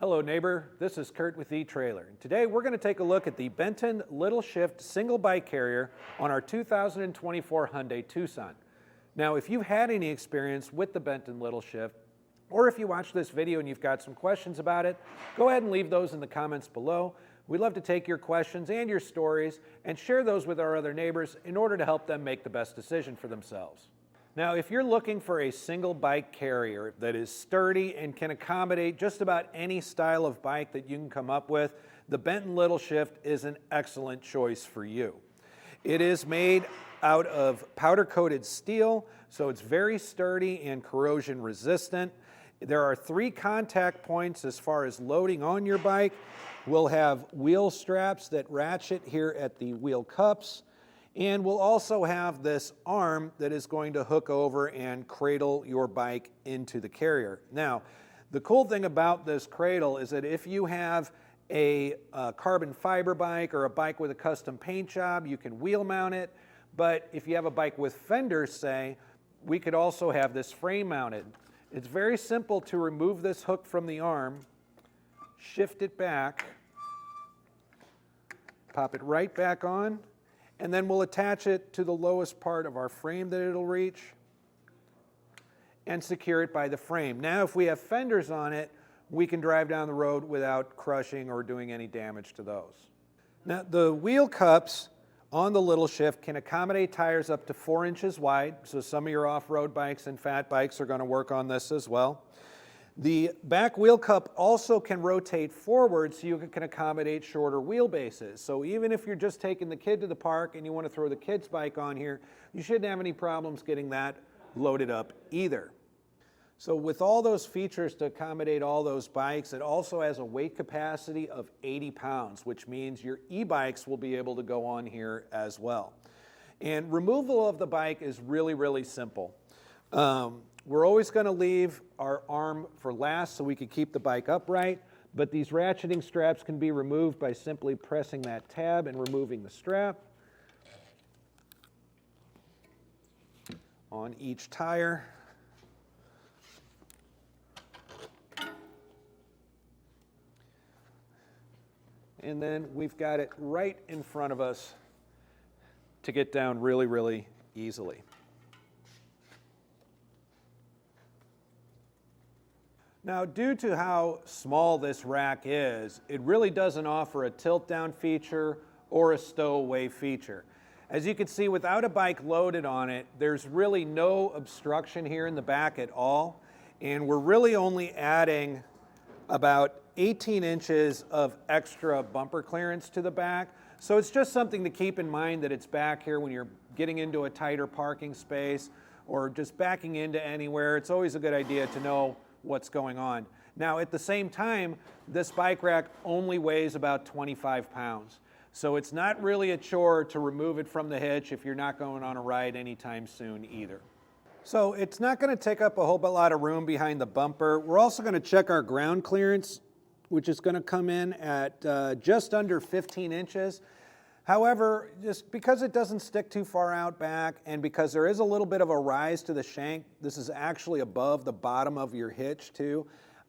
Hello neighbor, this is Curt with Etrailer. Today we're going to take a look at the Benton LittleShift single bike carrier on our 2024 Hyundai Tucson. Now if you've had any experience with the Benton LittleShift, or if you watch this video and you've got some questions about it, go ahead and leave those in the comments below. We'd love to take your questions and your stories and share those with our other neighbors in order to help them make the best decision for themselves. Now, if you're looking for a single bike carrier that is sturdy and can accommodate just about any style of bike that you can come up with, the Benton LittleShift is an excellent choice for you. It is made out of powder-coated steel, so it's very sturdy and corrosion resistant. There are 3 contact points as far as loading on your bike. We'll have wheel straps that ratchet here at the wheel cups. And we'll also have this arm that is going to hook over and cradle your bike into the carrier. Now, the cool thing about this cradle is that if you have a carbon fiber bike or a bike with a custom paint job, you can wheel mount it. But if you have a bike with fenders, say, we could also have this frame mounted. It's very simple to remove this hook from the arm, shift it back, pop it right back on, and then we'll attach it to the lowest part of our frame that it'll reach and secure it by the frame. Now, if we have fenders on it, we can drive down the road without crushing or doing any damage to those. Now, the wheel cups on the LittleShift can accommodate tires up to 4 inches wide, so some of your off-road bikes and fat bikes are going to work on this as well. The back wheel cup also can rotate forward so you can accommodate shorter wheelbases. So even if you're just taking the kid to the park and you want to throw the kid's bike on here, you shouldn't have any problems getting that loaded up either. So with all those features to accommodate all those bikes, it also has a weight capacity of 80 pounds, which means your e-bikes will be able to go on here as well. And removal of the bike is really, really simple. We're always going to leave our arm for last so we can keep the bike upright, but these ratcheting straps can be removed by simply pressing that tab and removing the strap on each tire. And then we've got it right in front of us to get down really, really easily. Now, due to how small this rack is, it really doesn't offer a tilt-down feature or a stowaway feature. As you can see, without a bike loaded on it, there's really no obstruction here in the back at all, and we're really only adding about 18 inches of extra bumper clearance to the back. So it's just something to keep in mind that it's back here when you're getting into a tighter parking space or just backing into anywhere. It's always a good idea to know what's going on. Now, at the same time, this bike rack only weighs about 25 pounds. So it's not really a chore to remove it from the hitch if you're not going on a ride anytime soon either. So it's not going to take up a whole lot of room behind the bumper. We're also going to check our ground clearance, which is going to come in at just under 15 inches. However, just because it doesn't stick too far out back and because there is a little bit of a rise to the shank, this is actually above the bottom of your hitch too.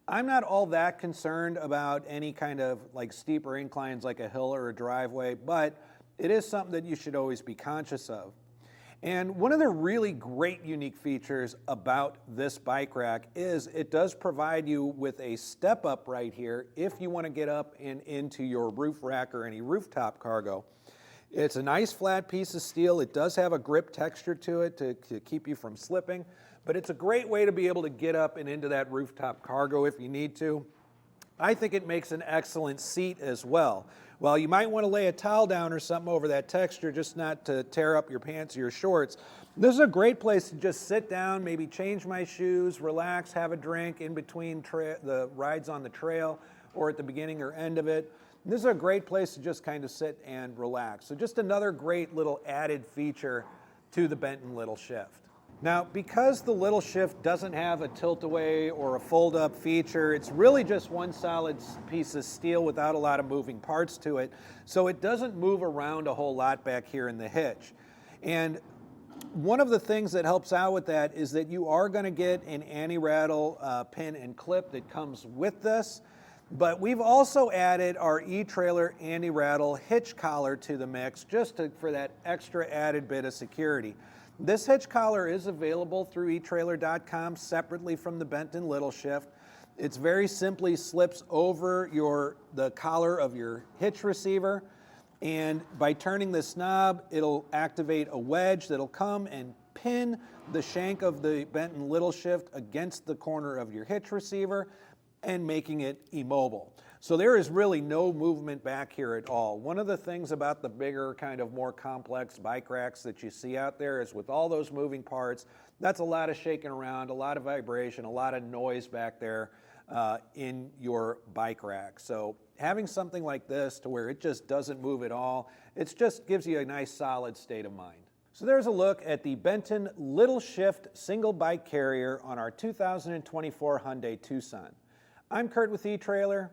I'm not all that concerned about any kind of like steeper inclines like a hill or a driveway, but it is something that you should always be conscious of. And one of the really great unique features about this bike rack is it does provide you with a step up right here if you want to get up and into your roof rack or any rooftop cargo. It's a nice flat piece of steel. It does have a grip texture to it to keep you from slipping, but it's a great way to be able to get up and into that rooftop cargo if you need to. I think it makes an excellent seat as well. While you might want to lay a towel down or something over that texture just not to tear up your pants or your shorts, this is a great place to just sit down, maybe change my shoes, relax, have a drink in between the rides on the trail or at the beginning or end of it. This is a great place to just kind of sit and relax. So just another great little added feature to the Benton LittleShift. Now, because the LittleShift doesn't have a tilt-away or a fold-up feature, it's really just one solid piece of steel without a lot of moving parts to it, so it doesn't move around a whole lot back here in the hitch. And one of the things that helps out with that is that you are going to get an anti-rattle pin and clip that comes with this. But we've also added our Etrailer anti-rattle hitch collar to the mix for that extra added bit of security. This hitch collar is available through etrailer.com separately from the Benton LittleShift. It's very simply slips over the collar of your hitch receiver, and by turning this knob, it'll activate a wedge that'll come and pin the shank of the Benton LittleShift against the corner of your hitch receiver and making it immobile. So there is really no movement back here at all. One of the things about the bigger, kind of more complex bike racks that you see out there is with all those moving parts, that's a lot of shaking around, a lot of vibration, a lot of noise back there in your bike rack. So having something like this to where it just doesn't move at all, it just gives you a nice solid state of mind. So there's a look at the Benton LittleShift single bike carrier on our 2024 Hyundai Tucson. I'm Curt with Etrailer.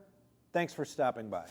Thanks for stopping by.